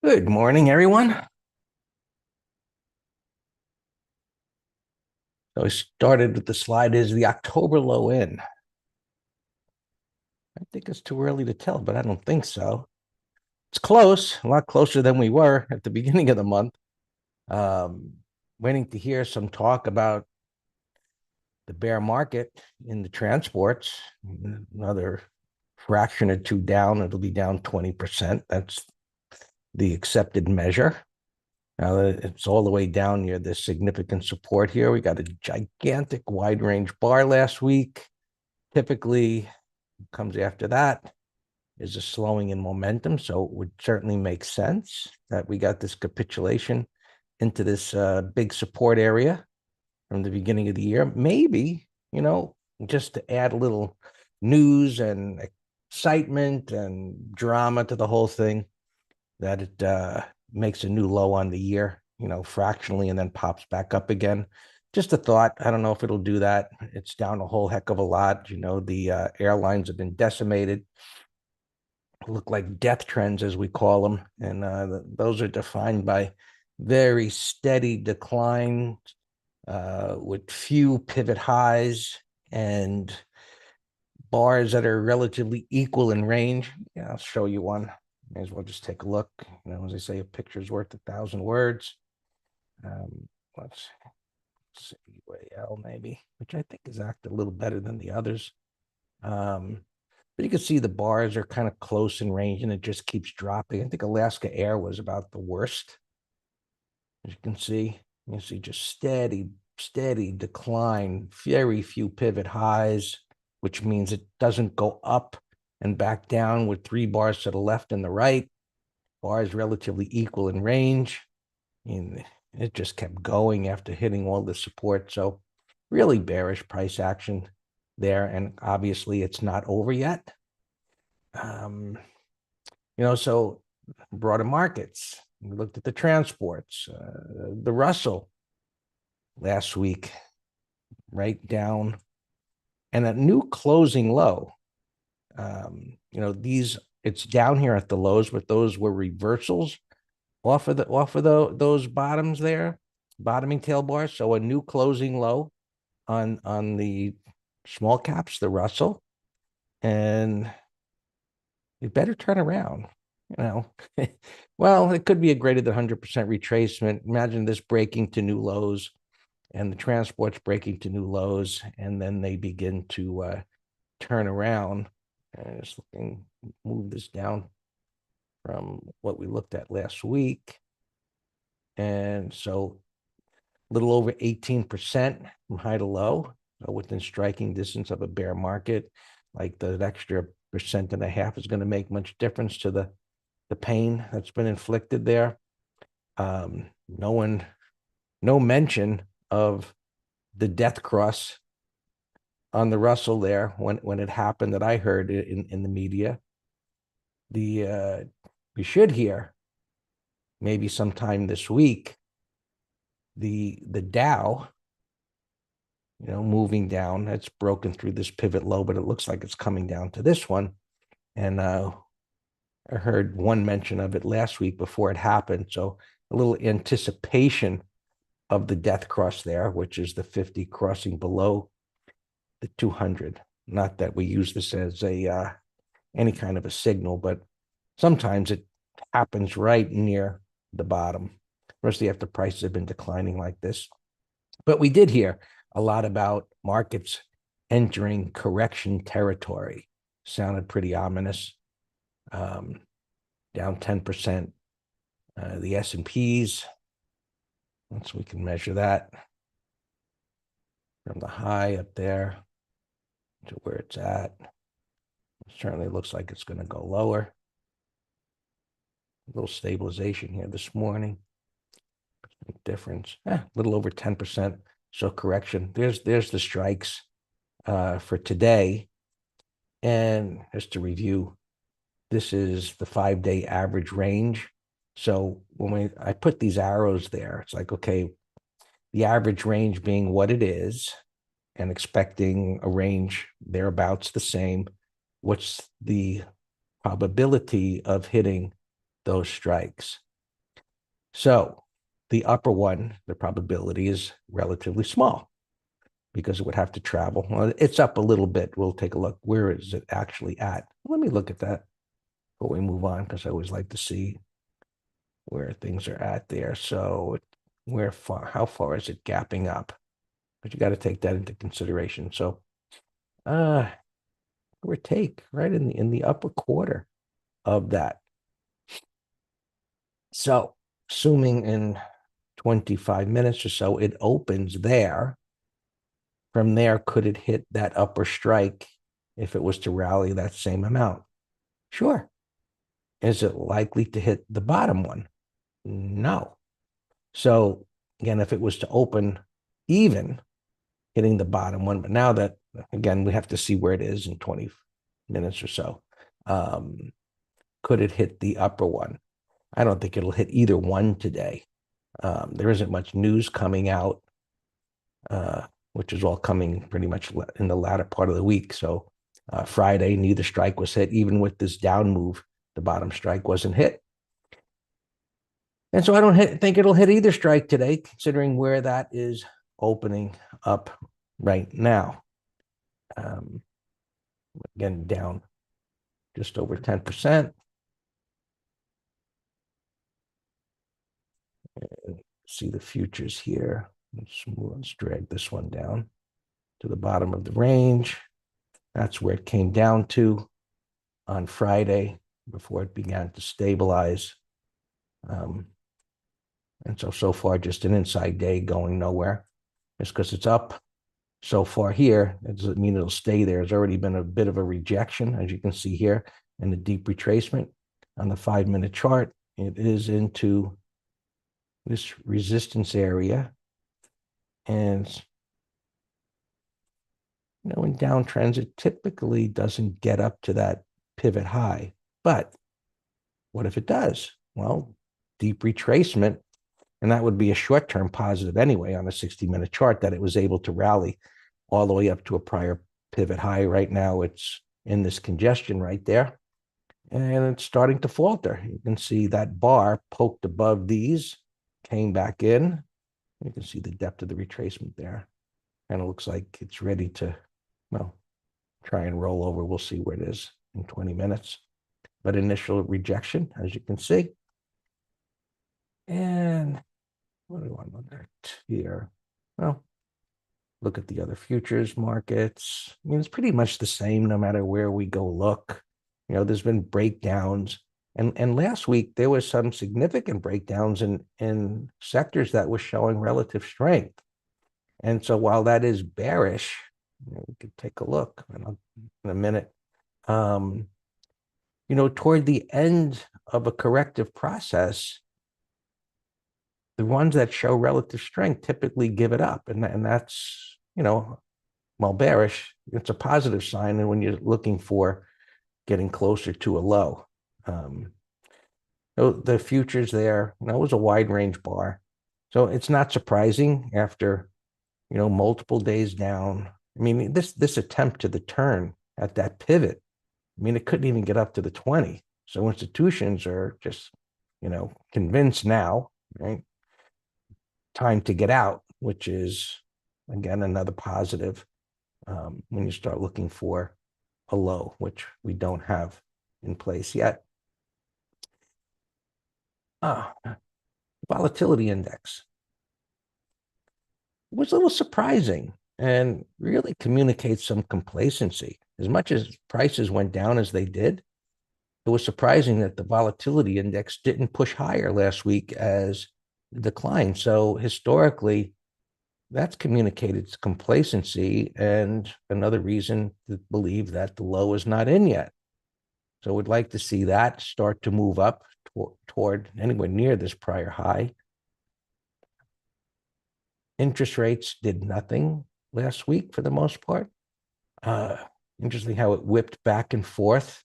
Good morning, everyone. So I started with the slide is the October low in. I think it's too early to tell, but I don't think so. It's close, a lot closer than we were at the beginning of the month. Um, Waiting to hear some talk about the bear market in the transports. Another fraction or two down, it'll be down 20%. That's the accepted measure. Now it's all the way down near this significant support here. We got a gigantic wide range bar last week. Typically comes after that is a slowing in momentum. So it would certainly make sense that we got this capitulation into this big support area from the beginning of the year. Maybe, just to add a little news and excitement and drama to the whole thing, that it makes a new low on the year, fractionally, and then pops back up again. Just a thought. I don't know if it'll do that. It's down a whole heck of a lot. The airlines have been decimated. Look like death trends, as we call them. And those are defined by very steady decline with few pivot highs and bars that are relatively equal in range. Yeah, I'll show you one. May as well just take a look. As they say, a picture's worth 1,000 words. Let's see, UAL maybe, which I think is acted a little better than the others. But you can see the bars are kind of close in range and it just keeps dropping. I think Alaska Air was about the worst. As you see just steady decline, very few pivot highs, which means it doesn't go up and back down with 3 bars to the left and the right. Bars relatively equal in range. And it just kept going after hitting all the support. So really bearish price action there. And obviously it's not over yet. So broader markets. We looked at the transports, the Russell last week, right down, and a new closing low. It's down here at the lows, but those were reversals off of those bottoms there, bottoming tail bars. So a new closing low on the small caps, the Russell, and it better turn around. Well, it could be a greater than 100% retracement. Imagine this breaking to new lows and the transports breaking to new lows, and then they begin to turn around. And just move this down from what we looked at last week. And so a little over 18% from high to low, so within striking distance of a bear market. Like the extra 1.5% is going to make much difference to the pain that's been inflicted there. No mention of the death cross on the Russell there when it happened that I heard in the media. We should hear maybe sometime this week the Dow, moving down. It's broken through this pivot low, but it looks like it's coming down to this one. And I heard one mention of it last week before it happened. So a little anticipation of the death cross there, which is the 50 crossing below the 200. Not that we use this as any kind of a signal, but sometimes it happens right near the bottom, especially after prices have been declining like this. But we did hear a lot about markets entering correction territory. Sounded pretty ominous. Down 10%. The S&Ps, once we can measure that from the high up there to where it's at, it certainly looks like it's going to go lower. A little stabilization here this morning. Difference, a little over 10%. So correction. There's the strikes for today. And just to review, this is the 5-day average range. So when I put these arrows there, it's like, okay, the average range being what it is and expecting a range thereabouts the same. What's the probability of hitting those strikes? So the upper one, the probability is relatively small because it would have to travel. Well, it's up a little bit. We'll take a look. Where is it actually at? Let me look at that before we move on, because I always like to see where things are at there. So how far is it gapping up? But you got to take that into consideration. So give or take, right in the upper quarter of that. So assuming in 25 minutes or so, it opens there. From there, could it hit that upper strike if it was to rally that same amount? Sure. Is it likely to hit the bottom one? No. So again, if it was to open even, hitting the bottom one, but now that, again, we have to see where it is in 20 minutes or so. Could it hit the upper one? I don't think it'll hit either one today. There isn't much news coming out, which is all coming pretty much in the latter part of the week. So Friday, neither strike was hit. Even with this down move, the bottom strike wasn't hit. And so I don't think it'll hit either strike today, considering where that is opening up right now. Again, down just over 10%. See the futures here. Let's drag this one down to the bottom of the range. That's where it came down to on Friday before it began to stabilize. And so far, just an inside day going nowhere. Just because it's up so far here, it doesn't mean it'll stay there. There's already been a bit of a rejection, as you can see here, in the deep retracement on the 5-minute chart. It is into this resistance area. And, in downtrends, it typically doesn't get up to that pivot high. But what if it does? Well, deep retracement, and that would be a short-term positive anyway on a 60-minute chart, that it was able to rally all the way up to a prior pivot high. Right now, it's in this congestion right there, and it's starting to falter. You can see that bar poked above these, came back in. You can see the depth of the retracement there. Kind of looks like it's ready to, try and roll over. We'll see where it is in 20 minutes. But initial rejection, as you can see. And what do I want to do here? Well, look at the other futures markets. I mean, it's pretty much the same no matter where we go look. There's been breakdowns. And last week, there was some significant breakdowns in sectors that were showing relative strength. And so while that is bearish, we could take a look in a minute. Toward the end of a corrective process, the ones that show relative strength typically give it up. And that's, while bearish, it's a positive sign. And when you're looking for getting closer to a low, the futures there, it was a wide range bar. So it's not surprising after, multiple days down. I mean, this attempt to the turn at that pivot, it couldn't even get up to the 20. So institutions are just, convinced now, right? Time to get out, which is, again, another positive when you start looking for a low, which we don't have in place yet. Volatility index was a little surprising and really communicates some complacency. As much as prices went down as they did, it was surprising that the volatility index didn't push higher last week as decline. So historically, that's communicated complacency and another reason to believe that the low is not in yet. So we'd like to see that start to move up toward anywhere near this prior high. Interest rates did nothing last week for the most part. Interesting how it whipped back and forth.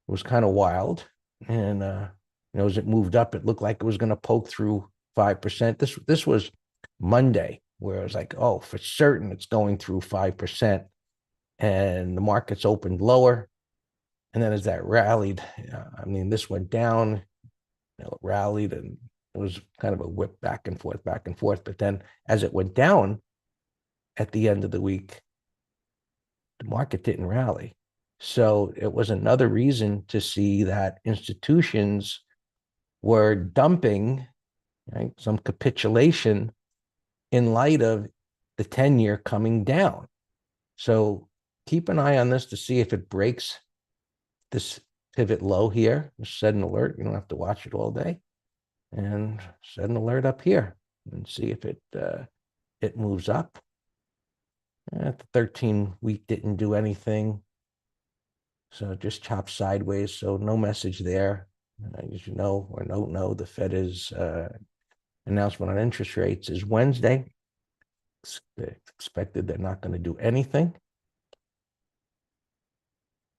It was kind of wild. And, as it moved up, it looked like it was going to poke through 5%. This was Monday, where it was like, oh, for certain it's going through 5%. And the markets opened lower. And then as that rallied, this went down, it rallied and It was kind of a whip back and forth, back and forth. But then as it went down at the end of the week, the market didn't rally. So it was another reason to see that institutions were dumping, right, some capitulation in light of the 10-year coming down. So keep an eye on this to see if it breaks this pivot low here. Set an alert. You don't have to watch it all day. And set an alert up here and see if it moves up. The 13-week didn't do anything. So it just chopped sideways. So no message there. As you know or don't know, the Fed is announcement on interest rates is Wednesday. It's expected they're not going to do anything.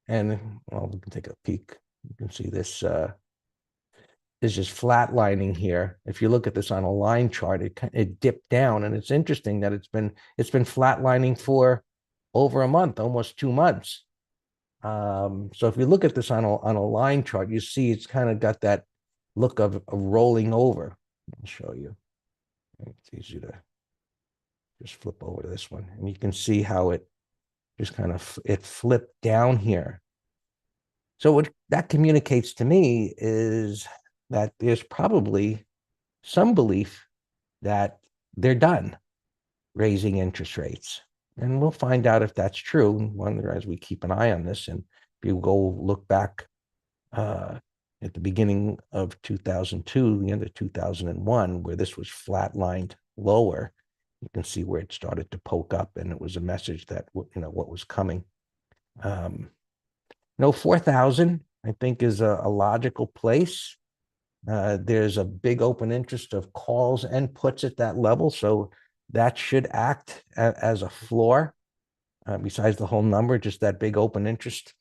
And well, we can take a peek. You can see this is just flatlining here. If you look at this on a line chart, it dipped down, and it's interesting that it's been flatlining for over a month, almost 2 months. So if you look at this on a line chart, you see it's kind of got that look of rolling over. I'll show you. It's easy to just flip over to this one, and you can see how it just kind of it flipped down here. So what that communicates to me is that there's probably some belief that they're done raising interest rates. And we'll find out if that's true. Wonder as we keep an eye on this. And if you go look back at the beginning of 2002, the end of 2001, where this was flatlined lower, you can see where it started to poke up, and it was a message that, you know, what was coming. 4,000, I think, is a logical place. There's a big open interest of calls and puts at that level. So that should act as a floor, besides the whole number, just that big open interest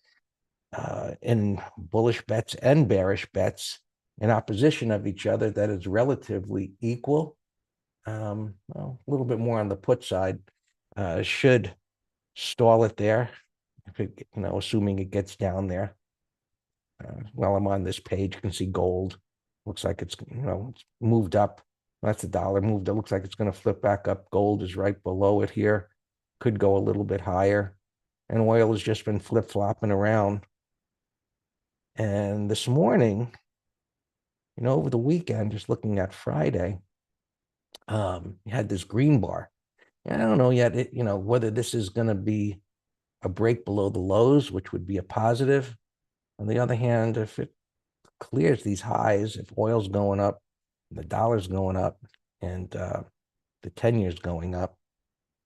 in bullish bets and bearish bets in opposition of each other that is relatively equal. Well, a little bit more on the put side should stall it there, if it, assuming it gets down there. While I'm on this page, you can see gold. Looks like it's, it's moved up. That's the dollar moved. It looks like it's going to flip back up. Gold is right below it here. Could go a little bit higher. And oil has just been flip-flopping around. And this morning, over the weekend, just looking at Friday, you had this green bar. And I don't know yet, whether this is going to be a break below the lows, which would be a positive. On the other hand, if it clears these highs, if oil's going up, the dollar's going up, and the 10-year's going up,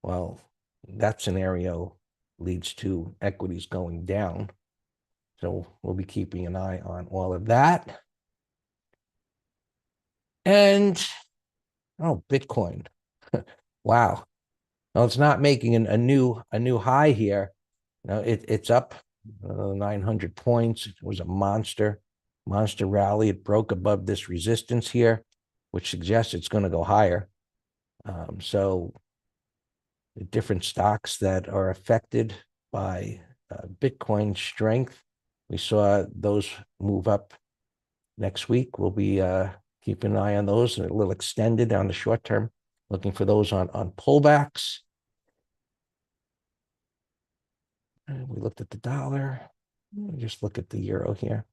well, that scenario leads to equities going down. So we'll be keeping an eye on all of that. And, Bitcoin. Wow. Well, it's not making a new high here. It's up 900 points. It was a monster rally. It broke above this resistance here, which suggests it's going to go higher. So the different stocks that are affected by Bitcoin strength, we saw those move up next week. We'll be keeping an eye on those, and a little extended on the short term, looking for those on pullbacks. And we looked at the dollar. Just look at the euro here.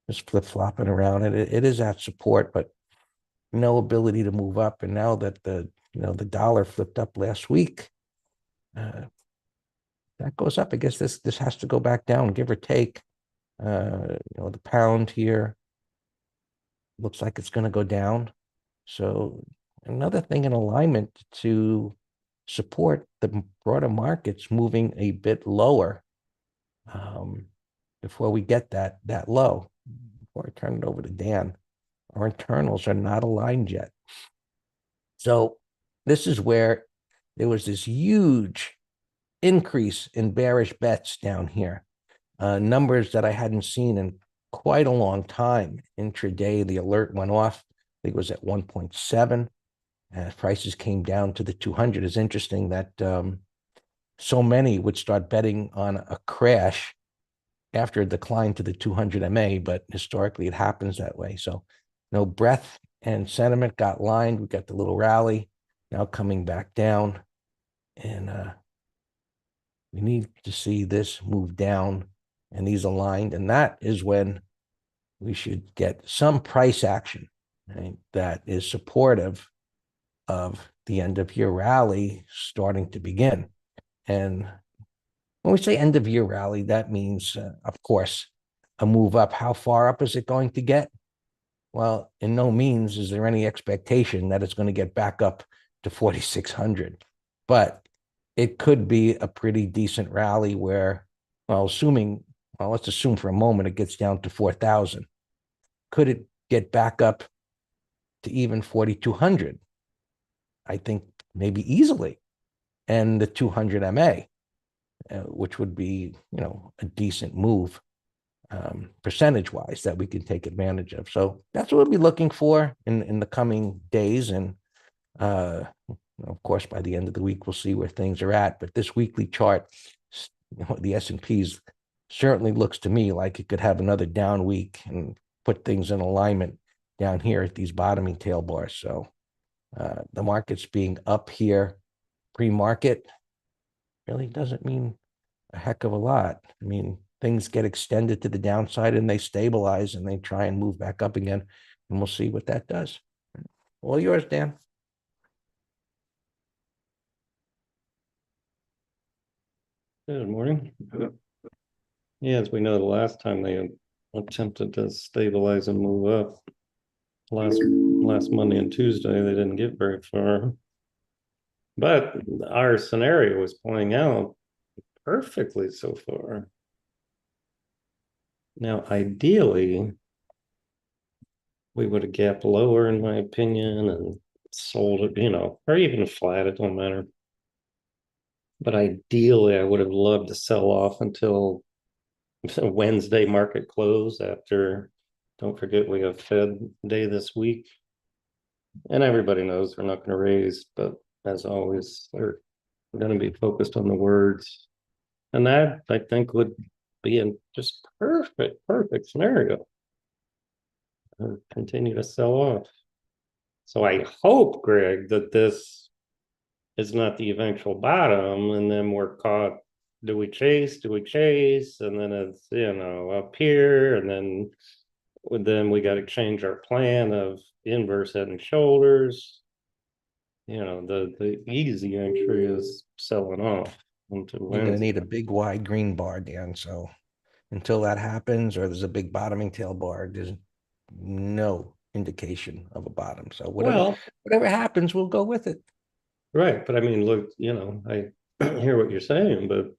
Just flip-flopping around. It is at support, but no ability to move up. And now that the dollar flipped up last week, that goes up. I guess this has to go back down, give or take. The pound here looks like it's going to go down. So another thing in alignment to support the broader markets moving a bit lower before we get that low. Before I turn it over to Dan, our internals are not aligned yet. So this is where there was this huge increase in bearish bets down here. Numbers that I hadn't seen in quite a long time. Intraday, the alert went off. I think it was at 1.7. Prices came down to the 200. It's interesting that so many would start betting on a crash after a decline to the 200 MA, but historically it happens that way. So breadth and sentiment got lined. We got the little rally now coming back down, and we need to see this move down and these aligned, and that is when we should get some price action, right, that is supportive of the end of year rally starting to begin. And when we say end of year rally, that means, of course, a move up. How far up is it going to get? Well, in no means is there any expectation that it's going to get back up to 4,600. But it could be a pretty decent rally where, well, let's assume for a moment it gets down to 4,000. Could it get back up to even 4,200? I think maybe easily. And the 200 MA, which would be, a decent move percentage-wise that we can take advantage of. So that's what we'll be looking for in the coming days. And of course, by the end of the week, we'll see where things are at. But this weekly chart, the S&Ps certainly looks to me like it could have another down week and put things in alignment down here at these bottoming tail bars. So the market's being up here pre-market really doesn't mean a heck of a lot. I mean, things get extended to the downside and they stabilize and they try and move back up again. And we'll see what that does. All yours, Dan. Good morning. Yeah, as we know, the last time they attempted to stabilize and move up last Monday and Tuesday, they didn't get very far. But our scenario was playing out perfectly so far. Now, ideally, we would have gapped lower, in my opinion, and sold it, or even flat, it don't matter. But ideally, I would have loved to sell off until Wednesday market close after, don't forget, we have Fed day this week. And everybody knows they're not going to raise, but as always, they're going to be focused on the words. And that, I think, would be a just perfect scenario. Continue to sell off. So I hope, Greg, that this is not the eventual bottom, and then we're caught. Do we chase? And then it's, up here, and then we got to change our plan of inverse head and shoulders. The easy entry is selling off into You're going to need a big wide green bar, Dan. So until that happens, or there's a big bottoming tail bar, there's no indication of a bottom. So whatever happens, we'll go with it. Right. But I mean, look, I hear what you're saying, but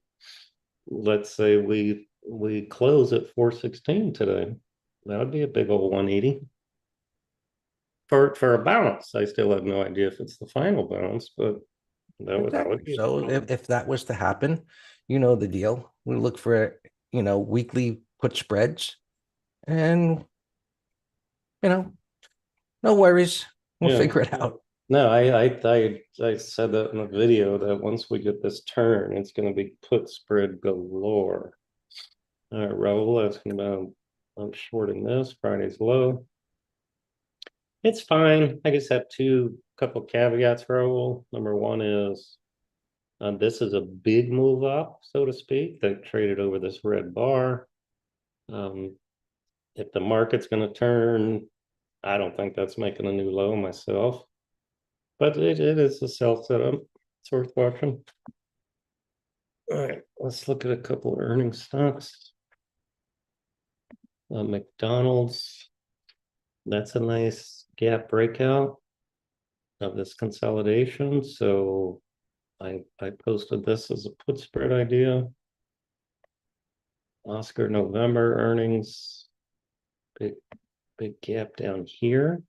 let's say we close at 416 today. That would be a big old 180. For a bounce. I still have no idea if it's the final bounce, but that would be so. If that was to happen, the deal. We look for weekly put spreads, and no worries. We'll figure it out. No, I said that in the video that once we get this turn, it's going to be put spread galore. All right, Raul asking about I'm shorting this Friday's low. It's fine. I just have couple caveats, Raul. Number one is this is a big move up, so to speak, that traded over this red bar. If the market's going to turn, I don't think that's making a new low myself. But it is a sell setup. It's worth watching. All right, let's look at a couple of earnings stocks. McDonald's, that's a nice gap breakout of this consolidation. So I posted this as a put spread idea. Oscar November earnings, big gap down here.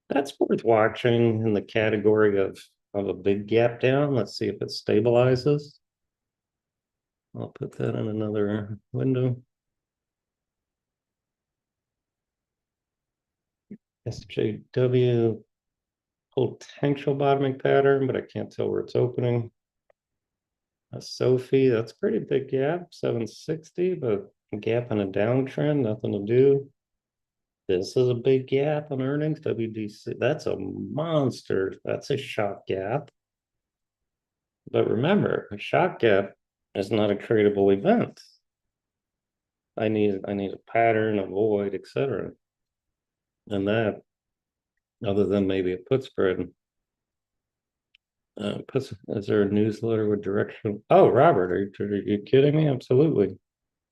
That's worth watching in the category of a big gap down. Let's see if it stabilizes. I'll put that in another window. SJW, potential bottoming pattern, but I can't tell where it's opening. Sophie, that's pretty big gap, 760, but a gap in a downtrend, nothing to do. This is a big gap on earnings. WDC, that's a monster. That's a shock gap. But remember, a shock gap is not a tradable event. I need a pattern, a void, etc. And that, other than maybe a put spread. Is there a newsletter with direction? Oh, Robert, are you kidding me? Absolutely.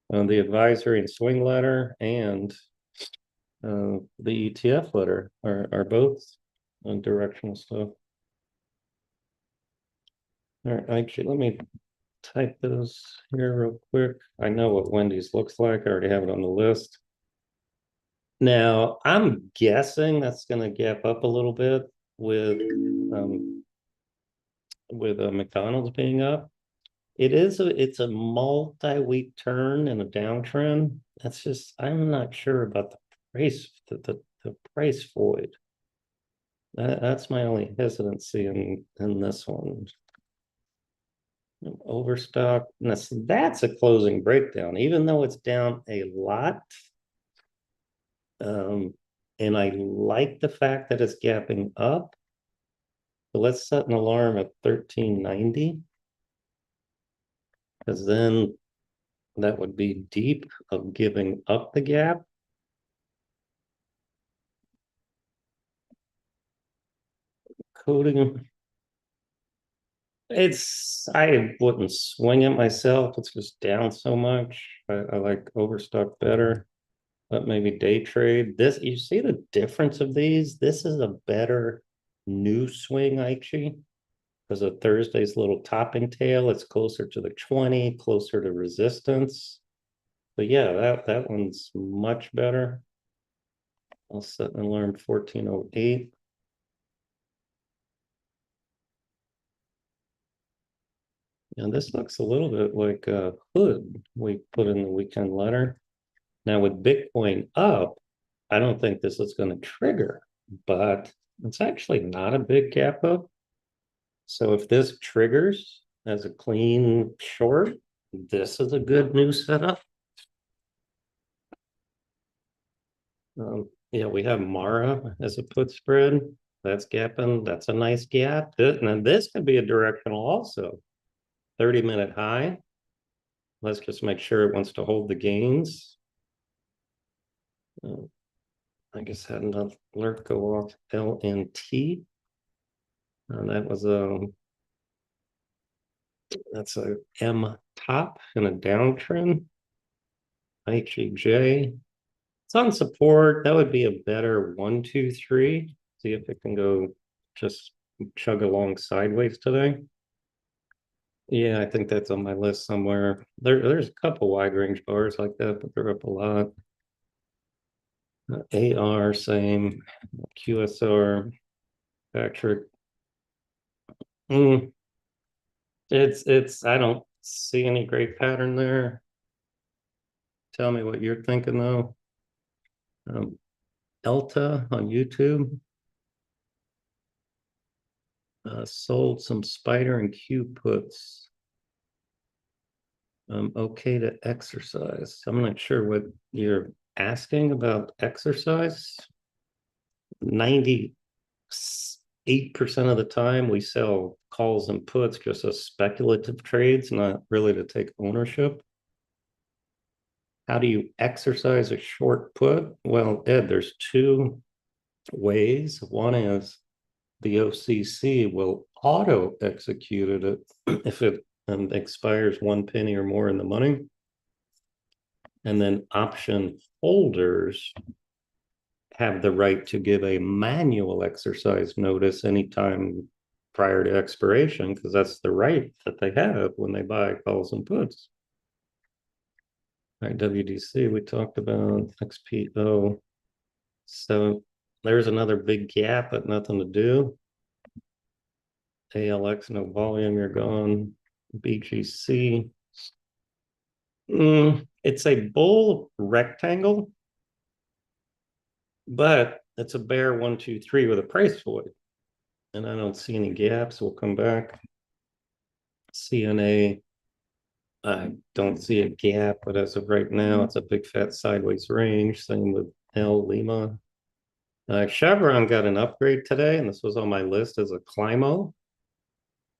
The advisory and swing letter and the ETF letter are both directional stuff. All right, actually, let me type those here real quick. I know what Wendy's looks like. I already have it on the list. Now, I'm guessing that's going to gap up a little bit um, with McDonald's being up. It's a multi-week turn and a downtrend. That's just I'm not sure about the price, the price void. That's my only hesitancy in this one. Overstock. That's a closing breakdown, even though it's down a lot. And I like the fact that it's gapping up. So let's set an alarm at 1390. Because then that would be deep of giving up the gap. Coding. I wouldn't swing it myself. It's just down so much. I like Overstock better, but maybe day trade. This, you see the difference of these? This is a better new swing, Aichi, because of Thursday's little topping tail. It's closer to the 20, closer to resistance. But yeah, that one's much better. I'll set an alarm 1408. And this looks a little bit like a hood we put in the weekend letter. Now with Bitcoin up, I don't think this is going to trigger, but it's actually not a big gap up. So if this triggers as a clean short, this is a good new setup. Yeah, we have Mara as a put spread. That's gapping. That's a nice gap. And this could be a directional also. 30-minute high. Let's just make sure it wants to hold the gains. I guess had an alert go off LNT. And that was that's a M top in a downtrend. IGJ. It's on support. That would be a better 1, 2, 3. See if it can go just chug along sideways today. Yeah, I think that's on my list somewhere. There's a couple wide range bars like that, but they're up a lot. AR, same. QSR, Patrick. I don't see any great pattern there. Tell me what you're thinking though. Elta on YouTube. Sold some spider and Q puts. Okay to exercise. I'm not sure what you're asking about exercise. 98% of the time we sell calls and puts just as speculative trades, not really to take ownership. How do you exercise a short put? Well, Ed, there's two ways. One is the OCC will auto execute it if it expires 1 penny or more in the money. And then option holders have the right to give a manual exercise notice anytime prior to expiration, because that's the right that they have when they buy calls and puts. All right, WDC, we talked about XPO. So there's another big gap, but nothing to do. ALX, no volume, you're gone. BGC. It's a bull rectangle, but it's a bear 1, 2, 3 with a price void. And I don't see any gaps. We'll come back. CNA, I don't see a gap, but as of right now, it's a big fat sideways range. Same with L Lima. Chevron got an upgrade today, and this was on my list as a Climo.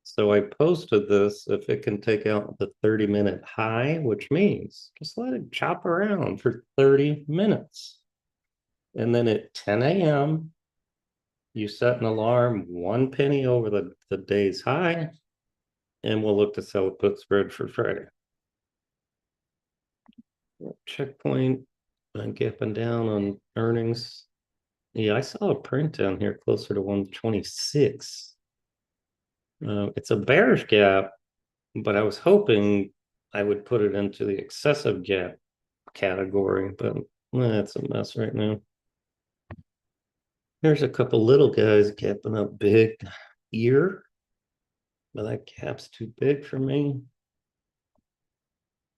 So I posted this if it can take out the 30-minute high, which means just let it chop around for 30 minutes. And then at 10 a.m., you set an alarm 1 penny over the day's high, and we'll look to sell a put spread for Friday. Checkpoint, gapping down on earnings. Yeah, I saw a print down here closer to 126. It's a bearish gap, but I was hoping I would put it into the excessive gap category, but it's a mess right now. There's a couple little guys gapping up big here, but that gap's too big for me.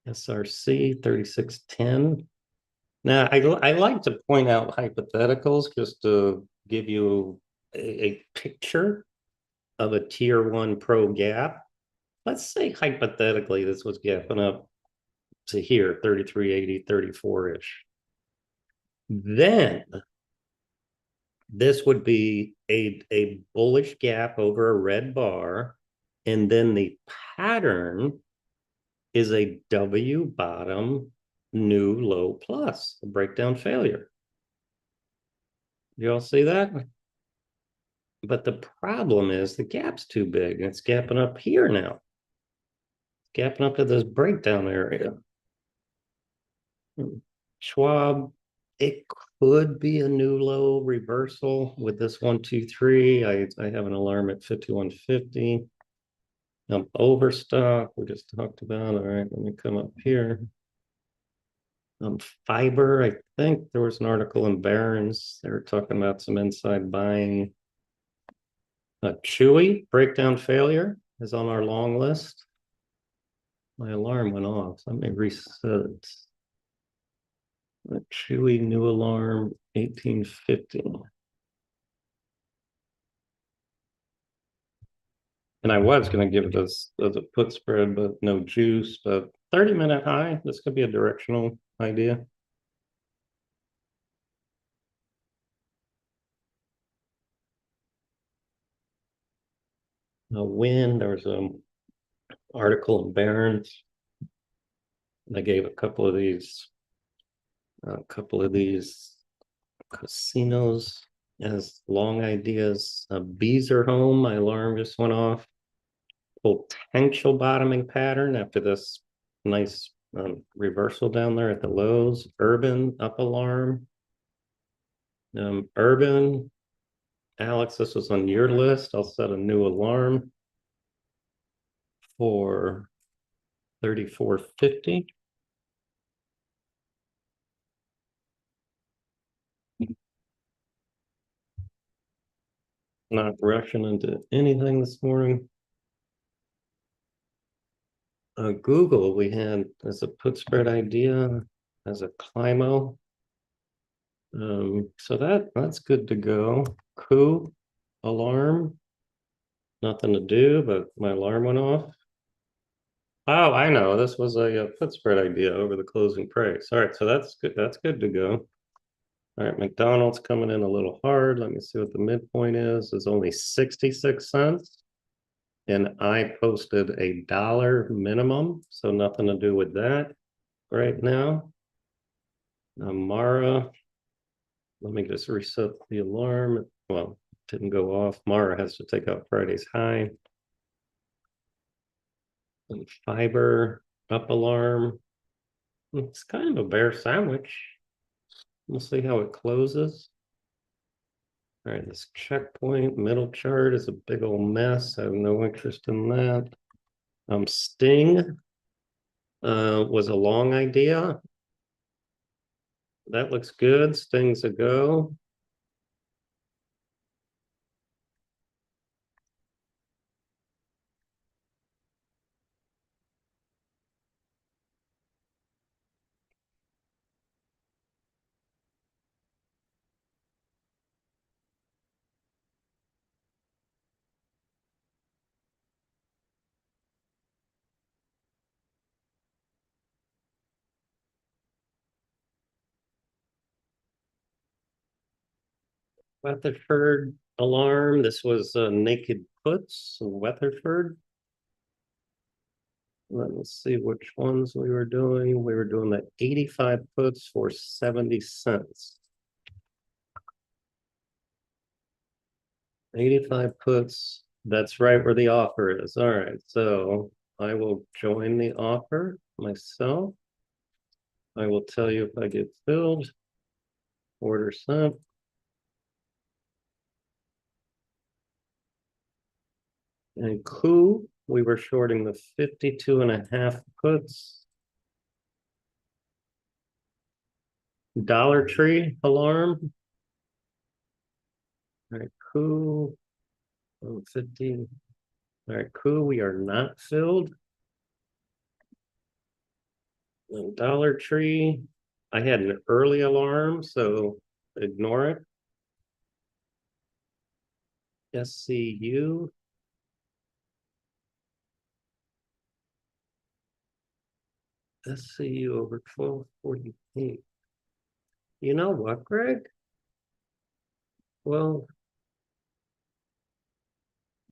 SRC 3610. Now, I like to point out hypotheticals just to give you a picture of a tier one pro gap. Let's say hypothetically this was gapping up to here, 3380, 34-ish. Then this would be a bullish gap over a red bar. And then the pattern is a W bottom new low plus, a breakdown failure. You all see that? But the problem is the gap's too big and it's gapping up here now. It's gapping up to this breakdown area. Schwab, it could be a new low reversal with this 123. I have an alarm at 5150. Overstock, we just talked about. All right, let me come up here. Fiber, I think there was an article in Barron's. They were talking about some inside buying. Chewy, breakdown failure is on our long list. My alarm went off. Let me reset it. Chewy new alarm 1850. And I was going to give it as a put spread, but no juice. But 30-minute high, this could be a directional idea. Wind, there was an article in Barron's. They gave a couple of these casinos as long ideas. Bees are home. My alarm just went off. Potential bottoming pattern after this nice reversal down there at the lows. Urban up alarm. Urban, Alex, this was on your list. I'll set a new alarm for 3450. Not rushing into anything this morning. Google, we had as a put spread idea, as a Climo. So that's good to go. Coup, alarm, nothing to do, but my alarm went off. Oh, I know. This was a put spread idea over the closing price. All right, so that's good. That's good to go. All right, McDonald's coming in a little hard. Let me see what the midpoint is. It's only 66 cents. And I posted $1 minimum, so nothing to do with that right now. Mara, let me just reset the alarm. Well, it didn't go off. Mara has to take out Friday's high. And fiber, up alarm. It's kind of a bear sandwich. We'll see how it closes. All right, this checkpoint middle chart is a big old mess. I have no interest in that. Sting was a long idea. That looks good. Sting's a go. Weatherford alarm. This was naked puts, Weatherford. Let me see which ones we were doing. We were doing the 85 puts for 70 cents. 85 puts. That's right where the offer is. All right. So I will join the offer myself. I will tell you if I get filled. Order sent. And coup, we were shorting the 52.5 puts. Dollar Tree alarm. All right, coup. 50. All right, coup, we are not filled. And Dollar Tree, I had an early alarm, so ignore it. SCU. SCU over 1248. You know what, Greg? Well,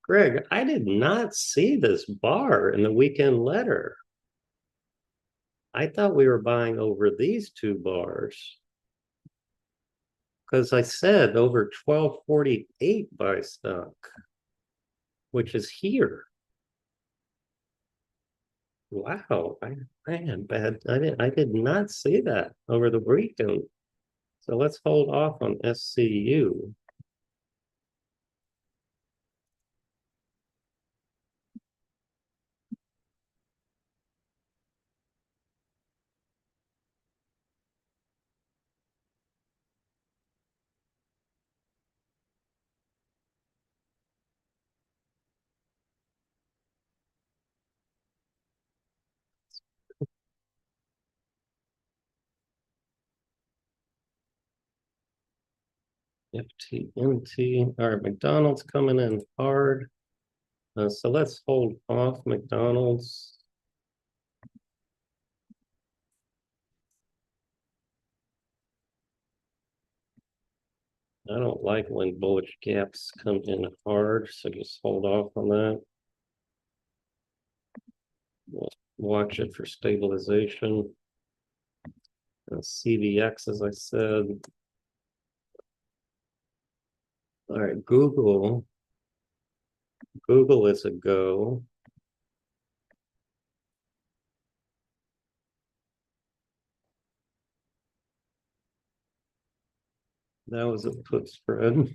Greg, I did not see this bar in the weekend letter. I thought we were buying over these two bars. Because I said over 1248 buy stock, which is here. Wow, man, bad. I did not see that over the weekend. So let's hold off on SCU. FTMT. All right, McDonald's coming in hard. So let's hold off McDonald's. I don't like when bullish gaps come in hard, so just hold off on that. We'll watch it for stabilization. CVX, as I said. All right, Google. Google is a go. That was a put spread.